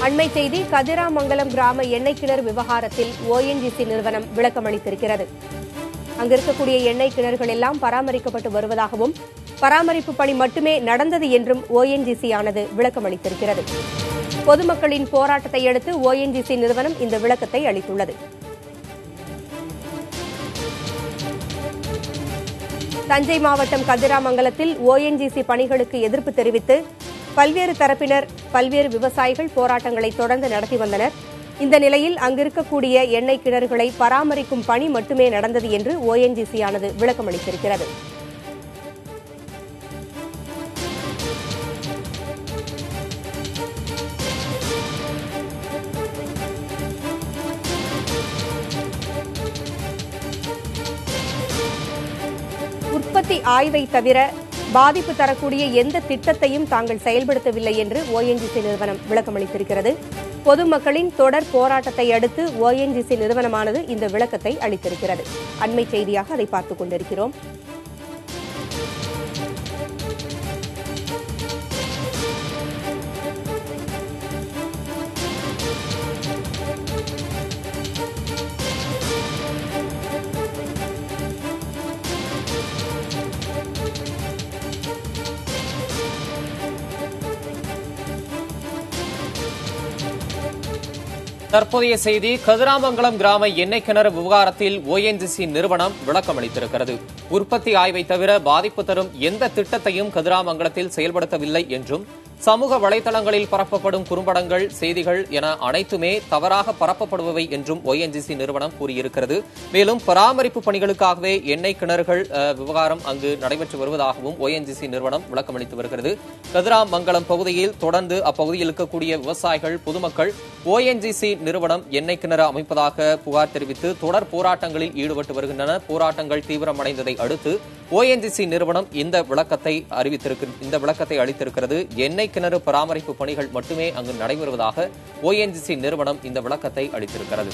அண்மை செய்தி கதிராமங்கலம் கிராம எண்ணெய் கிணறு விவகாரத்தில் ONGC நிறுவனம் விளக்கமளித்திருக்கிறது. அங்கிருக்கக்கூடிய எண்ணெய் கிணறுகள் எல்லாம் பராமரிக்கப்பட்டு வருவதாகவும் பராமரிப்பு பணி மட்டுமே நடந்தது என்றும் ONGC ஆனது விளக்கமளித்திருக்கிறது. பொதுமக்களின் போராட்டத்தை அடுத்து ONGC நிறுவனம் இந்த விளக்கத்தை அளித்துள்ளது. தஞ்சை மாவட்டம் கதிராமங்கலத்தில் ONGC பணிகளுக்கு எதிர்ப்பு தெரிவித்து பல்வேறு தரப்பினர் பல்வேறு விவசாயிகள் போராட்டங்களை தொடர்ந்து நடத்தி வந்தனர். இந்த நிலையில் அங்கிருக்கக்கூடிய எண்ணெய் கிணறுகளை பராமரிக்கும் பணி மட்டுமே நடந்தது என்று ONGC ஆனது விளக்கமளித்திருக்கிறது. உற்பத்தி ஆய்வை தவிர பாதிப்பு தரக்கூடிய எந்த திட்டத்தையும் தாங்கள் செயல்படுத்தவில்லை என்று ONGC நிறுவனம் விளக்கமளித்திருக்கிறது. பொதுமக்களின் தொடர் போராட்டத்தை அடுத்து ONGC நிறுவனமானது இந்த விளக்கத்தை அளித்திருக்கிறது. அண்மை செய்தியாக அதை பார்த்துக் கொண்டிருக்கிறோம். தற்போதைய செய்தி கதிராமங்கலம் கிராம எண்ணெய் கிணறு விவகாரத்தில் ONGC நிறுவனம் விளக்கம் அளித்திருக்கிறது. உற்பத்தி ஆய்வை தவிர பாதிப்பு தரும் எந்த திட்டத்தையும் கதிராமங்கலத்தில் செயல்படுத்தவில்லை என்றும் சமூக வலைதளங்களில் பரப்பப்படும் குறும்படங்கள் செய்திகள் என அனைத்துமே தவறாக பரப்பப்படுபவை என்றும் ONGC நிறுவனம் கூறியிருக்கிறது. மேலும் பராமரிப்பு பணிகளுக்காகவே எண்ணெய் கிணறுகள் விவகாரம் அங்கு நடைபெற்று வருவதாகவும் ONGC நிறுவனம் விளக்கமளித்து வருகிறது. கதிராமங்கலம் பகுதியில் தொடர்ந்து அப்பகுதியில் இருக்கக்கூடிய விவசாயிகள் பொதுமக்கள் ONGC நிறுவனம் எண்ணெய் கிணறு அமைப்பதாக புகார் தெரிவித்து தொடர் போராட்டங்களில் ஈடுபட்டு வருகின்றனர். போராட்டங்கள் தீவிரமடைந்ததை அடுத்து ONGC நிறுவனம் இந்த விளக்கத்தை அளித்திருக்கிறது. எண்ணெய் கிணறு பராமரிப்பு பணிகள் மட்டுமே அங்கு நடைபெறுவதாக ONGC நிறுவனம் இந்த விளக்கத்தை அளித்திருக்கிறது.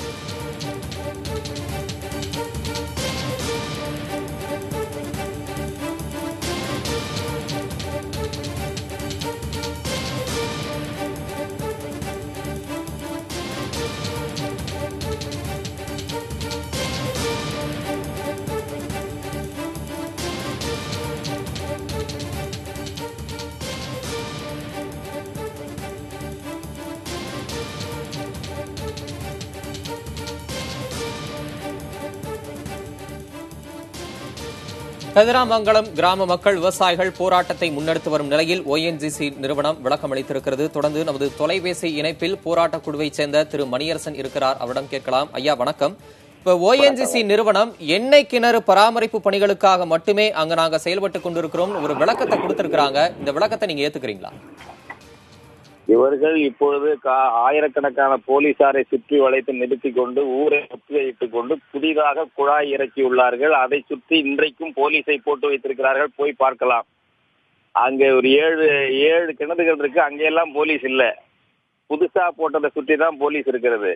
கதிராமங்கலம் கிராம மக்கள் விவசாயிகள் போராட்டத்தை முன்னெடுத்து வரும் நிலையில் ONGC நிறுவனம் விளக்கம் அளித்திருக்கிறது. தொடர்ந்து நமது தொலைபேசி இணைப்பில் போராட்டக் குழுவைச் சேர்ந்த திரு மணியரசன் இருக்கிறார். அவரிடம் கேட்கலாம். ஐயா வணக்கம். இப்ப ONGC நிறுவனம் எண்ணெய் கிணறு பராமரிப்பு பணிகளுக்காக மட்டுமே அங்க நாங்க செயல்பட்டுக் கொண்டிருக்கிறோம் ஒரு விளக்கத்தை கொடுத்திருக்கிறாங்க. இந்த விளக்கத்தை நீங்க ஏத்துக்கிறீங்களா? இவர்கள் இப்பொழுது ஆயிரக்கணக்கான போலீசாரை சுற்றி வளைத்து நிறுத்திக் கொண்டு ஊரை முற்றுகையிட்டுக் கொண்டு புதிதாக குழாய் இறக்கியுள்ளார்கள். அதை சுற்றி இன்றைக்கும் போலீஸை போட்டு வைத்திருக்கிறார்கள். போய் பார்க்கலாம். அங்கே ஒரு ஏழு கிணறுகள் இருக்கு. அங்கெல்லாம் போலீஸ் இல்ல. புதுசா போட்டதை சுற்றி தான் போலீஸ் இருக்கிறது.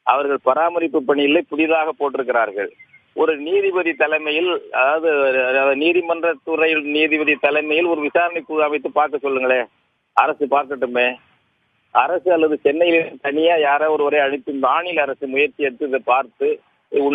அவர்கள் பராமரிப்பு பணியிலே புதிதாக போட்டிருக்கிறார்கள். ஒரு நீதிபதி தலைமையில், அதாவது நீதிமன்ற துறையில் நீதிபதி தலைமையில் ஒரு விசாரணை குழு அமைத்து பார்க்க சொல்லுங்களேன். அரசு பார்க்கட்டுமே. அரசு அல்லது சென்னையில் தனியா யாரோ ஒருவரை அனுப்பி மாநில அரசு முயற்சி எடுத்து இதை பார்த்து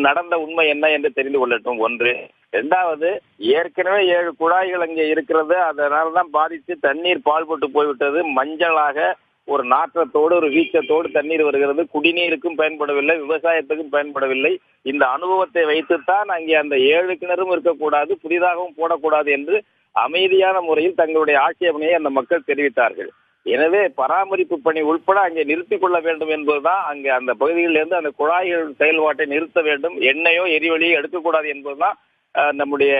நடந்த உண்மை என்ன என்று தெரிந்து கொள்ளட்டும். ஒன்று. இரண்டாவது, ஏற்கனவே 7 குழாய்கள் அங்கே இருக்கிறது. அதனால்தான் பாதித்து தண்ணீர் பால்பட்டு போய்விட்டது. மஞ்சளாக ஒரு நாற்றத்தோடு ஒரு வீச்சத்தோடு தண்ணீர் வருகிறது. குடிநீருக்கும் பயன்படவில்லை, விவசாயத்துக்கும் பயன்படவில்லை. இந்த அனுபவத்தை வைத்துத்தான் அங்கே அந்த 7 கிணறும் இருக்கக்கூடாது, புதிதாகவும் போடக்கூடாது என்று அமைதியான முறையில் தங்களுடைய ஆட்சேபனையை அந்த மக்கள் தெரிவித்தார்கள். எனவே பராமரிப்பு பணி உட்பட அங்கே நிறுத்திக் கொள்ள வேண்டும் என்பதுதான், அங்கே அந்த பகுதியிலிருந்து அந்த குழாய்கள் செயல்பாட்டை நிறுத்த வேண்டும், எண்ணெயோ எரிவளியோ எடுக்கக்கூடாது என்பதுதான் நம்முடைய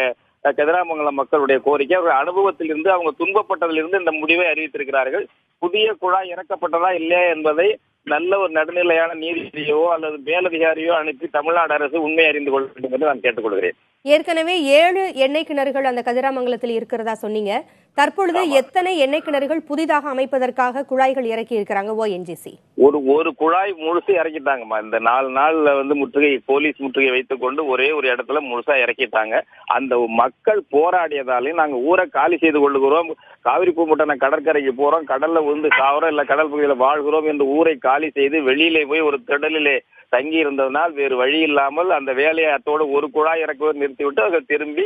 கதிராமங்கலம் மக்களுடைய கோரிக்கை. அவர்கள் அனுபவத்திலிருந்து, அவங்க துன்பப்பட்டதிலிருந்து இந்த முடிவை அறிவித்திருக்கிறார்கள். புதிய குழாய் இறக்கப்பட்டதா இல்லையா என்பதை நல்ல ஒரு நடுநிலையான நீதிபதியோ அல்லது மேலதிகாரியோ அனுப்பி தமிழ்நாடு அரசு உண்மை அறிந்து கொள்ள வேண்டும் என்று நான் கேட்டுக்கொள்கிறேன். ஏற்கனவே 7 எண்ணெய் கிணறுகள் அந்த கதிராமங்கலத்தில் இருக்கிறதா சொன்னீங்க. தற்பொழுது எத்தனை எண்ணெய் கிணறுகள் புதிதாக அமைப்பதற்காக குழாய்கள் இறக்கி இருக்கிறாங்க ஓஎன்ஜிசி? ஒரு குழாய் முழுசு இறக்கிட்டாங்கம்மா. இந்த 4 நாள்ல முற்றுகை, போலீஸ் முற்றுகை வைத்துக் கொண்டு ஒரே ஒரு இடத்துல முழுசா இறக்கிட்டாங்க. அந்த மக்கள் போராடியதாலையும் நாங்க ஊரை காலி செய்து கொள்ளுகிறோம், காவிரி பூம்பட்டினம் கடற்கரைக்கு போறோம், கடல்ல விழுந்து சாவறோம், இல்ல கடல் பகுதியில் வாழ்கிறோம் என்று ஊரை காலி செய்து வெளியிலே போய் ஒரு திடலிலே தங்கி இருந்ததனால் வேறு வழி இல்லாமல் அந்த வேலையை அத்தோடு ஒரு குழாய் இறக்குவது நிறுத்திவிட்டு அதை திரும்பி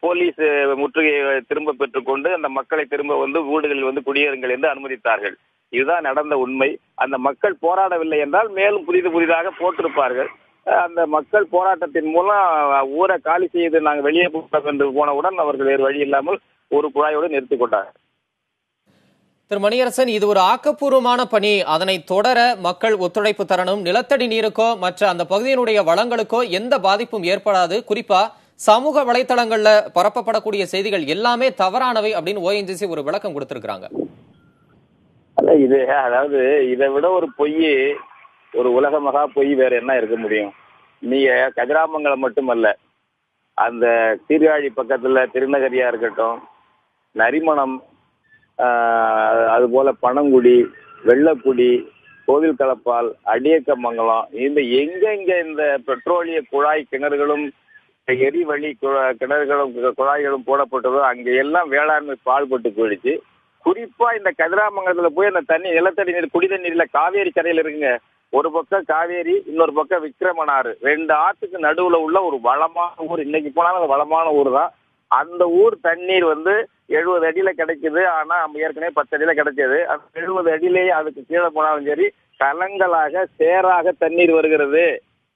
போலீஸ் முற்றுகையை திரும்ப பெற்றுக்கொண்டு அந்த மக்களை திரும்ப வீடுகளில் குடியேறுங்கள் என்று அனுமதித்தார்கள். இதுதான் நடந்த உண்மை. அந்த மக்கள் போராடவில்லை என்றால் மேலும் புதிதாக போட்டிருப்பார்கள். அந்த மக்கள் போராட்டத்தின் மூலம் ஊரை காலி செய்து நாங்கள் வெளியே என்று போனவுடன் அவர்கள் வேறு வழி இல்லாமல் ஒரு குழாயோடு நிறுத்திக் கொண்டார்கள். திரு மணியரசன், இது ஒரு ஆக்கப்பூர்வமான பணி. அதனை தொடர மக்கள் ஒத்துழைப்பு தரணும். நிலத்தடி நீருக்கோ மற்ற அந்த பகுதியினுடைய வளங்களுக்கோ எந்த பாதிப்பும் ஏற்படாது. குறிப்பா சமூக வலைத்தளங்கள்ல பரப்பப்படக்கூடிய செய்திகள் எல்லாமே தவறானவை அப்படின்னு ஓஎன்ஜிசி ஒரு விளக்கம் கொடுத்திருக்காங்க. அதாவது இதை விட ஒரு பொய், ஒரு உலக மகா பொய் வேற என்ன இருக்க முடியும்? நீங்க கதிராமங்கலம் மட்டுமல்ல, அந்த சீர்காழி பக்கத்துல திருநகரியா இருக்கட்டும், நரிமணம், அதுபோல பனங்குடி, வெள்ளக்குடி, கோவில் கலப்பால், அடியக்கமங்கலம், இந்த எங்கெங்க இந்த பெட்ரோலிய குழாய் கிணறுகளும் எரிவழி கிணறுகளும் குழாய்களும் போடப்பட்டதோ அங்க எல்லாம் வேளாண்மை பாழ்பட்டு போயிடுச்சு. குறிப்பா இந்த கதிராமங்கலத்துல போய் அந்த தண்ணி, நிலத்தடி நீர், குடித நீர்ல காவேரி கரையில இருக்குங்க. ஒரு பக்கம் காவேரி, இன்னொரு பக்கம் விக்கிரமனாறு, 2 ஆத்துக்கு நடுவுல உள்ள ஒரு வளமான ஊர். இன்னைக்கு போனாலும் வளமான ஊர் தான். அந்த ஊர் தண்ணீர் 70 அடியில கிடைக்குது. ஆனா நம்ம ஏற்கனவே 10 அடியில கிடைச்சது. அந்த 70 அடியிலேயே அதுக்கு கீழே போனாலும் சரி கலங்களாக சேராக தண்ணீர் வருகிறது.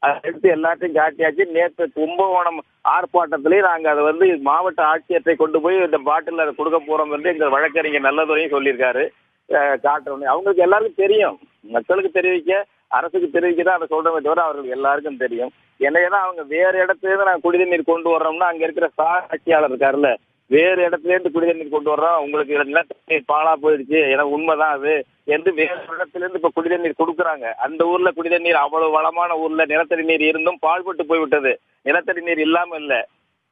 அதை எடுத்து எல்லாத்தையும் காட்டியாச்சு. நேற்று கும்பகோணம் ஆர்ப்பாட்டத்திலேயே நாங்க அதை மாவட்ட ஆட்சியரை கொண்டு போய் இந்த பாட்டில் அதை கொடுக்க போறோம் என்று எங்க வழக்கறிஞர் நல்லதுரையும் சொல்லியிருக்காரு. காட்டுறோம். அவங்களுக்கு எல்லாருக்கும் தெரியும், மக்களுக்கு தெரிவிக்க, அரசுக்கு தெரிவிக்க தான் அதை சொல்றமே தவிர அவர்களுக்கு எல்லாருக்கும் தெரியும். ஏன்னா அவங்க வேற இடத்துல இருந்து நாங்க குடிநீர் கொண்டு வர்றோம்னா அங்க இருக்கிற ஆட்சியாளர் இருக்காருல்ல, வேறு இடத்துல இருந்து குடிநீர் கொண்டு வர்றோம், உங்களுக்கு நிலத்தண்ணீர் பாழா போயிடுச்சு, ஏன்னா உண்மைதான் அது என்று வேறு இடத்துல இருந்து இப்ப குடிநீர் கொடுக்குறாங்க. அந்த ஊர்ல குடிநீர் அவ்வளவு வளமான ஊர்ல நிலத்தடி நீர் இருந்தும் பாழ்பட்டு போய்விட்டது. நிலத்தடி நீர் இல்லாம இல்ல.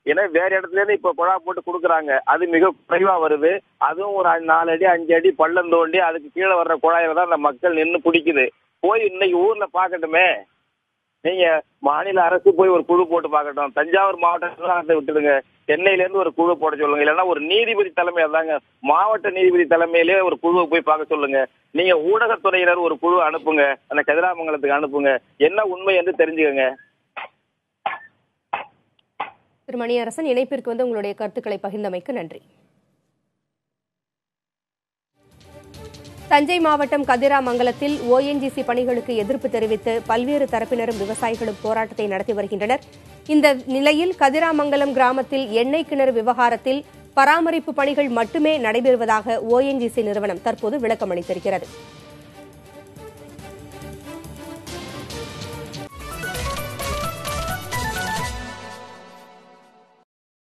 ஏன்னா வேற இடத்துல இருந்து இப்ப குழா போட்டு கொடுக்குறாங்க. அது மிக குறைவா வருது. அதுவும் ஒரு 4 அடி 5 அடி பள்ளம் தோண்டி அதுக்கு கீழே வர்ற குழாயில தான் அந்த மக்கள் நின்று பிடிக்குது. போய் இன்னைக்கு ஊர்ல பாக்கட்டுமே, நீங்க மாநில அரசு போய் ஒரு குழு போட்டு பார்க்கட்டும். தஞ்சாவூர் மாவட்டத்தை விட்டுடுங்க, சென்னையில இருந்து ஒரு குழு போட சொல்லுங்க. இல்லைன்னா ஒரு நீதிபதி தலைமை, அதாங்க மாவட்ட நீதிபதி தலைமையிலே ஒரு குழுவை போய் பார்க்க சொல்லுங்க. நீங்க ஊடகத்துறையினர் ஒரு குழு அனுப்புங்க, அந்த கதிராமங்கலத்துக்கு அனுப்புங்க, என்ன உண்மை என்று தெரிஞ்சுக்கங்க. திரு மணியரசன், இணைப்பிற்கு உங்களுடைய கருத்துக்களை பகிர்ந்தமைக்கு நன்றி. தஞ்சை மாவட்டம் கதிராமங்கலத்தில் ஓஎன்ஜிசி பணிகளுக்கு எதிர்ப்பு தெரிவித்து பல்வேறு தரப்பினரும் விவசாயிகளும் போராட்டத்தை நடத்தி வருகின்றனர். இந்த நிலையில் கதிராமங்கலம் கிராமத்தில் எண்ணெய் கிணறு விவகாரத்தில் பராமரிப்பு பணிகள் மட்டுமே நடைபெறுவதாக ஓஎன்ஜிசி நிறுவனம் தற்போது விளக்கமளித்திருக்கிறது.